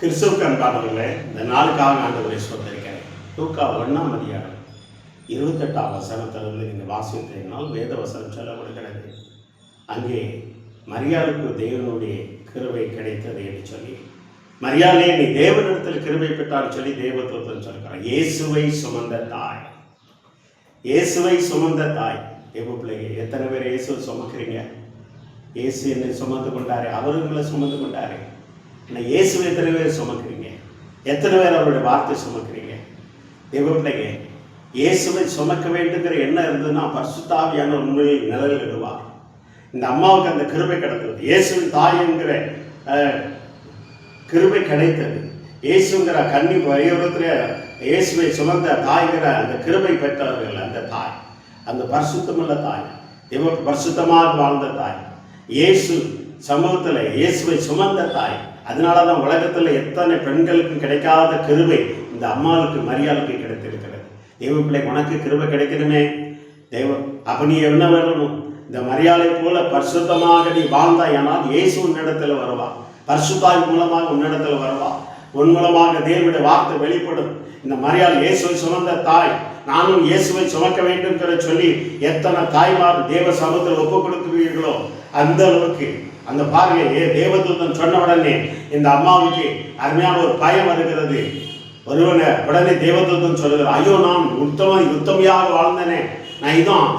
கிறிஸ்துவுக்கு அன்பானவர்களே, இந்த நாளுக்காக ஆண்டவரை ஸ்தோத்திரிக்கிறேன். லூக்கா 1ஆம் அதிகாரம் 28ஆம் வசனத்திலிருந்து நீங்கள் வாசித்தீங்கனால் வேத வசனம் சொல்லப்படுகிறது. அங்கே மரியாளுக்கு தேவனுடைய கிருபை கிடைத்தது என்று சொல்லி, மரியாளே நீ தேவனிடத்தில் கிருபை பெற்றான்னு சொல்லி தேவதூதன் சொல்கிறார். இயேசுவை சுமந்த தாய், இயேசுவை சுமந்த தாய். தேவ பிள்ளைங்க, எத்தனை பேர் இயேசுவை சுமக்கிறீங்க? இயேசு என்னை சுமந்து கொண்டாரு, அவருங்களை சுமந்து கொண்டாரு. ஆனால் இயேசுவை எத்தனை பேர் சுமக்கிறீங்க? எத்தனை பேர் அவருடைய வார்த்தை சுமக்கிறீங்க? தேவ பிள்ளைங்க, இயேசுவை சுமக்க வேண்டுங்கிற எண்ணம் இருந்ததுன்னா பரிசுத்த ஆவியான உண்மையில் நிழலிடுவார். இந்த அம்மாவுக்கு அந்த கிருபை கிடைத்தது. இயேசுவின் தாய் என்கிற கிருபை கிடைத்தது. இயேசுங்கிற கன்னி வயோரத்தில் இயேசுவை சுமந்த தாய்கிற அந்த கிருபை பெற்றவர்கள். அந்த தாய், அந்த பரிசுத்தமுள்ள தாய், தேவ பரிசுத்தமாக வாழ்ந்த தாய், இயேசு சமூகத்தில் இயேசுவை சுமந்த தாய். அதனால தான் உலகத்தில் எத்தனை பெண்களுக்கு கிடைக்காத கிருபை இந்த அம்மாவுக்கு மரியாளுக்கு கிடைத்திருக்கிறது. தேவ பிள்ளை, உனக்கு கிருபை கிடைக்கணுமே. அப்ப நீ என்ன வரணும்? இந்த மரியாதை போல பரிசுத்தமாக நீ வாழ்ந்தாய். ஆனால் இயேசு உன்னிடத்துல வருவா. பரிசுத்தாய் மூலமாக உன்னிடத்துல வருவா. உன் மூலமாக தேவனுடைய வார்த்தை வெளிப்படும். இந்த மரியாள் இயேசுவை சுமந்த தாய். நானும் இயேசுவை சுமக்க வேண்டும் சொல்லி எத்தனை தாய்மார் தேவ சமூகத்தில் ஒப்புக் கொடுக்கிறீர்களோ அந்த அளவுக்கு அந்த பாருங்க, தேவதூதன் சொன்ன உடனே இந்த அம்மாவுக்கு அருமையான ஒரு பயம் வருகிறது. உடனே தேவதூதன் சொல்லுகிறார், ஐயோ நான் உத்தமையாக வாழ்ந்தனே, நான் இதான்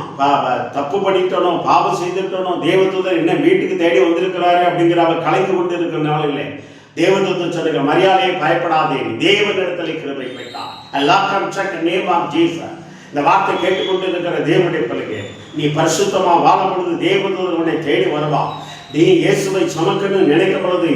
தப்பு பண்ணிட்டனோ, பாவம் செய்துட்டனோ, தேவதூதன் என்ன வீட்டுக்கு தேடி வந்திருக்கிறாரு அப்படிங்கிற அவர் கலைந்து கொண்டு இருக்கிறனால இல்லை. தேவதூதன் சொல்லுங்க, மரியாதையை பயப்படாதே, தேவனிடத்தில் கிருபை பெற்றார். இந்த வார்த்தை கேட்டுக்கொண்டு இருக்கிற தேவனுடைய பிள்ளைங்க, நீ பரிசுத்தமா வாழும் பொழுது தேவதூதன் உன்னை தேடி வருவா. நீ இயேசுவை சுமக்கணும்னு நினைக்கும் பொழுது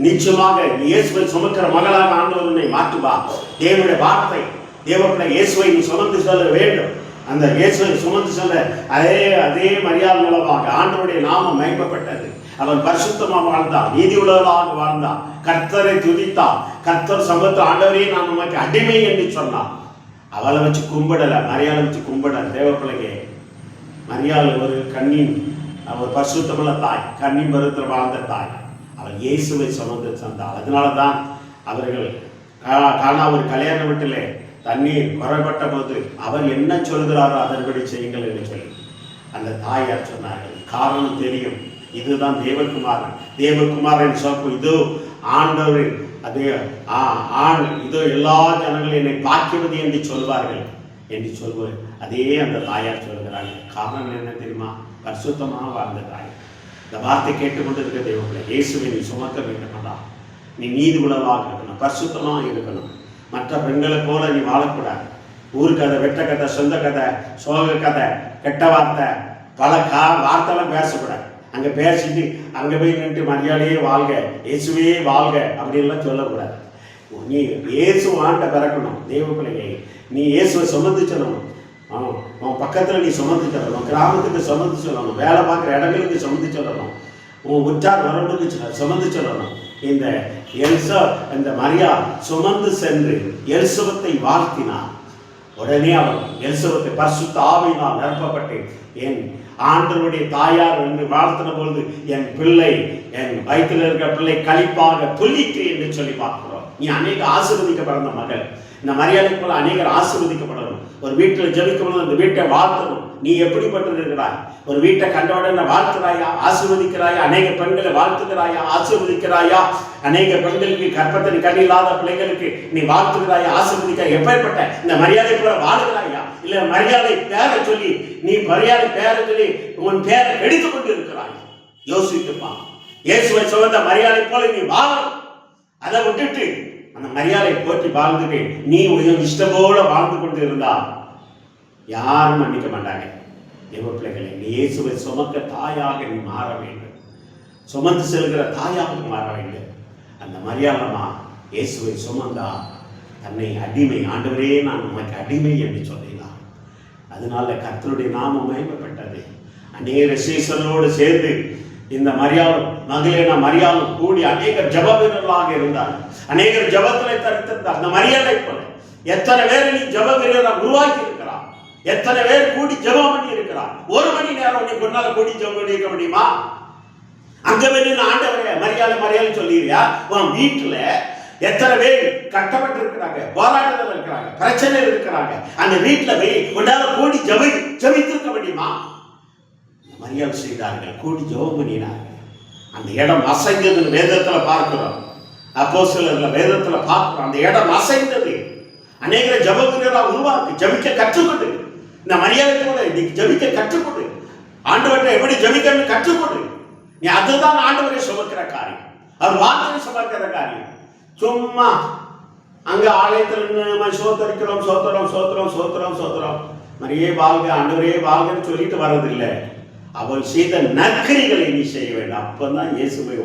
நிச்சயமாக இயேசுவை சுமக்கிற மகளாக ஆண்டவர் உன்னை மாற்றுவா. தேவனுடைய வார்த்தை, தேவப்பிள்ளை, இயேசுவை நீ சுமந்து சொல்ல வேண்டும். அந்த இயேசுவை சுமந்து சொல்ல அதே மரியாதை மூலமாக ஆண்டவருடைய நாமம் மகிமைப்பட்டது. அவன் பரிசுத்தமாக வாழ்ந்தான், நீதி உள்ளவராக வாழ்ந்தான், கர்த்தரை துதித்தான். கர்த்தர் சமூகத்தில் ஆண்டவரே நான் உனக்கு அடிமை என்று சொன்னான். அவளை வச்சு கும்பிடலை, மரியாதை வச்சு கும்பிடல. தேவப்பிள்ளைಗೆ மரியாதை ஒரு கண்ணின், அவர் பரிசுத்தமுள்ள தாய், கன்னின் பருவத்தில் வாழ்ந்த தாய். அவள் இயேசுவை சுமந்து தந்தாள். அதனால தான் அவர்கள் ஒரு கல்யாண வீட்டிலே தண்ணீர் குறைபட்ட போது அவர் என்ன சொல்கிறாரோ அதன்படி செய்யுங்கள் என்று சொல்லி அந்த தாயார் சொன்னார்கள். காரணம் தெரியும், இதுதான் தேவகுமாரன். தேவகுமாரன் சொல்லும், இதோ ஆண்டவர், அதே இதோ எல்லா ஜனங்களும் என்னை பார்க்கிறது என்று சொல்வார்கள் என்று சொல்வது அதே அந்த தாயார் சொல்கிறார்கள். காரணம் என்ன தெரியுமா? பரிசுத்தமாக வாழ்ந்த தாய். இந்த வார்த்தை கேட்டுக்கொண்டு இருக்க தேவப்பிள்ளை, இயேசுவை நீ சுமக்க வேண்டுமாடா. நீ நீதி உணவாக இருக்கணும், பரிசுத்தமாக இருக்கணும். மற்ற பெண்களை போல நீ வாழக்கூடாது. ஊர்கதை, வெட்ட கதை, சொந்த கதை, சோக கதை, கெட்ட வார்த்தை, பல வார்த்தைலாம் பேசக்கூடாது. அங்கே பேசிட்டு அங்கே போய் நின்று மரியாதையே வாழ்க, இயேசுவே வாழ்க அப்படின்லாம் சொல்லக்கூடாது. நீ இயேசு ஆண்ட பிறக்கணும். தேவப்பிள்ளையை நீ இயேசுவை சுமந்து சொல்லணும். உன் பக்கத்தில் நீ சுமந்து சொல்லணும், கிராமத்துக்கு சுமந்து சொல்லணும், வேலை பார்க்குற இடங்களுக்கு சுமந்து சொல்லணும், உன் உற்றார் வரவனுக்கு சுமந்து சொல்லணும். இந்த மரியா சுமந்து சென்று எலிசபெத்தை வாழ்த்தினார். உடனே அவன் எலிசபெத்தை பரிசுத்த ஆவியினால் நிரப்பப்பட்டு என் ஆண்டவருடைய தாயார் என்று வாழ்த்தின பொழுது என் பிள்ளை, என் வயிற்றில் இருக்கிற பிள்ளை களிப்பாக துளிக்கு என்று சொல்லி பார்க்கிறோம். நீ அநேக ஆசீர்வதிக்கப்பட்ட மகள். இந்த மரியாதை போல அநேகர் ஆசீர்வதிக்கப்படணும். ஒரு வீட்டில் ஜெபிக்கணும், அந்த வீட்டை வாழ்த்தணும். நீ எப்படிப்பட்டு இருக்கிறாய்? ஒரு வீட்டை கண்டவுடனே வாழ்த்துறாயா, ஆசீர்வதிக்கிறாயா? அநேக பெண்களை வாழ்த்துக்கிறாயா, ஆசீர்வதிக்கிறாயா? அநேக பெண்களுக்கு கற்பத்தனி கண் இல்லாத பிள்ளைகளுக்கு நீ வாழ்த்துக்கிறாயா, ஆசீர்வதிக்கிறாய்? எப்பேற்பட்ட இந்த மரியாதை போல வாழுகிறாயா? இல்ல மரியாதை பேரை சொல்லி நீ மரியாதை பேரை சொல்லி உன் பேரை எடுத்துக் கொண்டு இருக்கிறாய்? யோசித்துப்பா. இயேசுவை சுமந்த மரியாதை போல நீ வாழணும். அதை விட்டுட்டு அந்த மரியாதை போற்றி வாழ்ந்துட்டு நீ இஷ்டம் போல வாழ்ந்து கொண்டு இருந்தா யாரும் மன்னிக்க மாட்டாங்க. தேவ பிள்ளைகளை, நீ இயேசுவை சுமக்க தாயாக நீ மாற வேண்டும். சுமந்து செல்கிற தாயாக மாற வேண்டும். அந்த மரியாதைமா இயேசுவை சுமந்தா தன்னை அடிமை, ஆண்டவரே நான் உனக்கு அடிமை என்று சொல்லினார். அதனால கர்த்தருடைய நாமம் மகிமைப்பட்டது. அநேக சீசனோடு சேர்ந்து இந்த மரியாளும் கூடி அநேகர் ஜப வீரர்களாக இருந்தார். அநேகர் ஜபத்திலே தடுத்திருந்தார். அந்த மரியாதை போல எத்தனை பேர் நீ ஜப வீரராக உருவாக்கி இருக்கிறார். எத்தனை பேர் கூடி ஜபம் பண்ணி இருக்கிறார். 1 மணி நேரம் நீ கொண்டால கூடி ஜபம் பண்ணி இருக்க முடியுமா? அங்க வெளியில் ஆண்டவரே மரியாதை சொல்லிடுறியா? உன் வீட்டுல எத்தனை பேர் கஷ்டப்பட்டு இருக்கிறாங்க, போராட்டத்தில் இருக்கிறாங்க, பிரச்சனை இருக்கிறாங்க. அந்த வீட்டில் போய் உன்னால கூடி ஜபித்திருக்க முடியுமா? மரியாதை செய்தார்கள், கூடி ஜெபம் பண்ணினார்கள். அந்த இடம் அசைந்தது வேதத்தில் பார்க்கிறோம். அப்போஸ்தலர்ல வேதத்துல பார்க்கிறோம். அந்த இடம் அசைந்தது. அநேக ஜெபவீரராக உருவாக்கு. ஜெபிக்க கற்றுக்கொடு. இந்த மரியாதையோட இன்னைக்கு ஜெபிக்க கற்றுக்கொடு. ஆண்டவர்கிட்ட எப்படி ஜெபிக்கணும்னு கற்றுக்கொடு. நீ அதுதான் ஆண்டவரை சுமக்கிற காரியம். அவர் வார்த்தையை சுமக்கிற காரியம். சும்மா அங்க ஆலயத்தில் சோத்தரிக்கிறோம், சோத்திரம் சோத்திரம் சோத்திரம் சோத்திரம், மரியே வாழ்க, ஆண்டவரே வாழ்கன்னு சொல்லிட்டு வர்றதில்லை. அவள் செய்த நற்கரிகளை நீ செய்ய வேண்டும். அப்பதான் இயேசுவை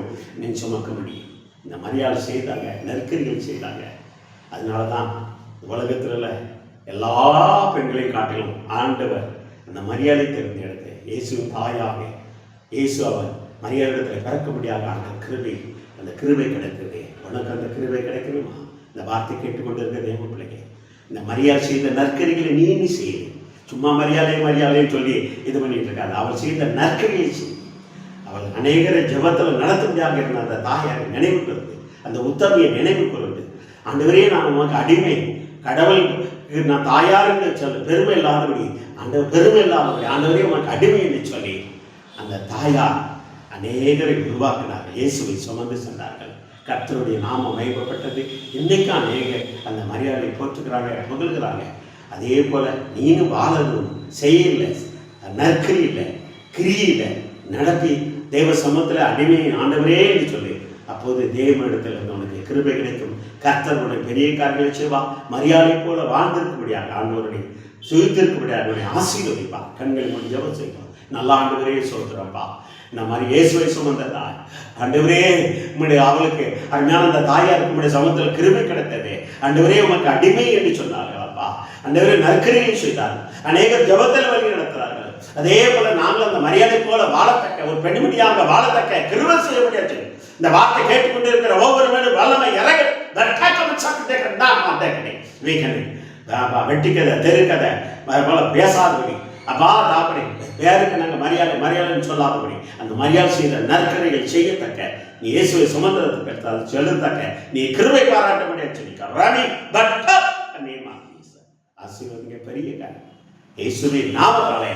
நீ சுமக்க முடியும். இந்த மரியாதை செய்தாங்க, நற்கரிகள் செய்தாங்க. அதனால தான் உலகத்தில் எல்லா பெண்களையும் காட்டிலும் ஆண்டவர் அந்த மரியாதை தேர்ந்தெடுத்து இயேசுவின் தாயாக இயேசு அவர் மரியாதையில் பிறக்க முடியாத அந்த கிருபை கிடைத்தது. உனக்கு அந்த கிருபை கிடைக்கணுமா? இந்த வார்த்தை கேட்டுக்கொண்டு இருக்க தேவ பிள்ளைங்க, இந்த மரியாதை செய்த நற்கரிகளை நீ செய்யுது. சும்மா மரியாதையும் சொல்லி இது பண்ணிட்டு இருக்காது. அவள் செய்த நற்கரிகளை செய்யும். அவள் அநேகரை ஜெபத்தில் நடத்தும்படியாக இருந்த அந்த தாயாரை நினைவு கொள்வது, அந்த உத்தமையை நினைவு கொள்வது. ஆண்டவரே நான் உனக்கு அடிமை, கடவுள் நான் தாயார் என்று சொல்ல பெருமை இல்லாதபடி, ஆண்டவரே உனக்கு அடிமை என்று சொல்லி அந்த தாயார் அநேகரை உருவாக்கினார்கள். இயேசுவை சுமந்து சென்றார்கள். கர்த்தருடைய நாமம் மகிமைப்பட்டது. இன்னைக்கு அநேகர் அந்த மரியாதையை போற்றுக்கிறாங்க, புகழ்கிறாங்க. அதே போல நீனும் வாழணும், செய்யல, நற்கிரியில, கிரியில நடத்தி தேவ சமூகத்தில் அடிமை ஆண்டவரே என்று சொல்லி, அப்போது தேவனிடத்தில் இருந்து உனக்கு கிருபை கிடைக்கும். கர்த்தர் உனக்கு பெரிய காரியங்களை செய்வா. மரியாதை போல வாழ்ந்திருக்கும்படியாக ஆண்டவருடைய சுயித்திருக்கும்படியாக ஆசீர்வதிப்பா. கண்கள் மூடி ஜெபம் செய்வோம். நல்ல ஆண்டவரே சோத்திரப்பா. இந்த மாதிரி இயேசுவை சுமந்ததா ஆண்டவரே உம்முடைய அவளுக்கு அதனால அந்த தாயாருக்கு உம்முடைய சமூகத்தில் கிருபை கிடைத்தது. ஆண்டவரே உனக்கு அடிமை என்று சொன்னார்கள். அப்பா ஆண்டவரே நற்கரியை செய்தார்கள். அநேகர் ஜெபத்தில் வழி நடத்துகிறார்கள். அதே போல நாங்கள் அந்த மரியாதை போல வாழத்தக்க ஒரு பெண்மணியாக வாழத்தக்க கிருபை செய்ய முடியாது. இந்த வார்த்தை கேட்டுக்கொண்டு இருக்கிற ஒவ்வொரு மேலும் வல்லமை இறங்க வெட்டிக்கதை தெருக்கதை போல பேசாதபடி, அப்பா தாப்படி பேருக்கு நாங்கள் மரியாதைன்னு சொல்லாதபடி அந்த மரியாதை செய்த நற்கரைகள் செய்யத்தக்க நீ இயேசுவை சுமந்திரத்துக்கு அது செலுத்தக்க நீ கிருபை பாராட்ட முடியாது சொல்லிக்க ஆசீர்வதிங்க. பெரிய காரியம் இயேசுவின் நாமத்தாலே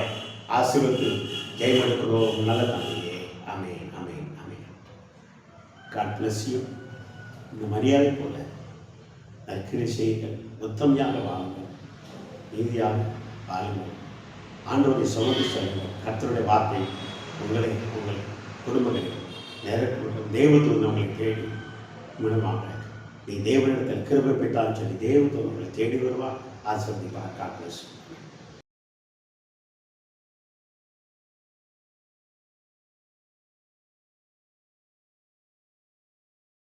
ஆசீர்வதித்து ஜெயமெடுக்கிறோம். நல்ல தந்தையே, ஆமென் ஆமென் ஆமென். God bless you. இந்த மரியாதை போல நற்கிரி செய்யுங்கள், உத்தமையாக வாழுங்கள், நீதியாக வாழுங்கள், ஆண்டவரை சுமந்து செல்லுங்கள். கர்த்தருடைய வார்த்தை உங்களை உங்கள் குடும்பங்களை நேரத்தில் தேவதூதன் உங்களை தேடி மூலமாக நீ தேவனிடத்தில் கிருபை பெற்றாலும் சொல்லி தேவதூதன் உங்களை தேடி வருவார். ஆசீர்வதிப்பார். God bless you.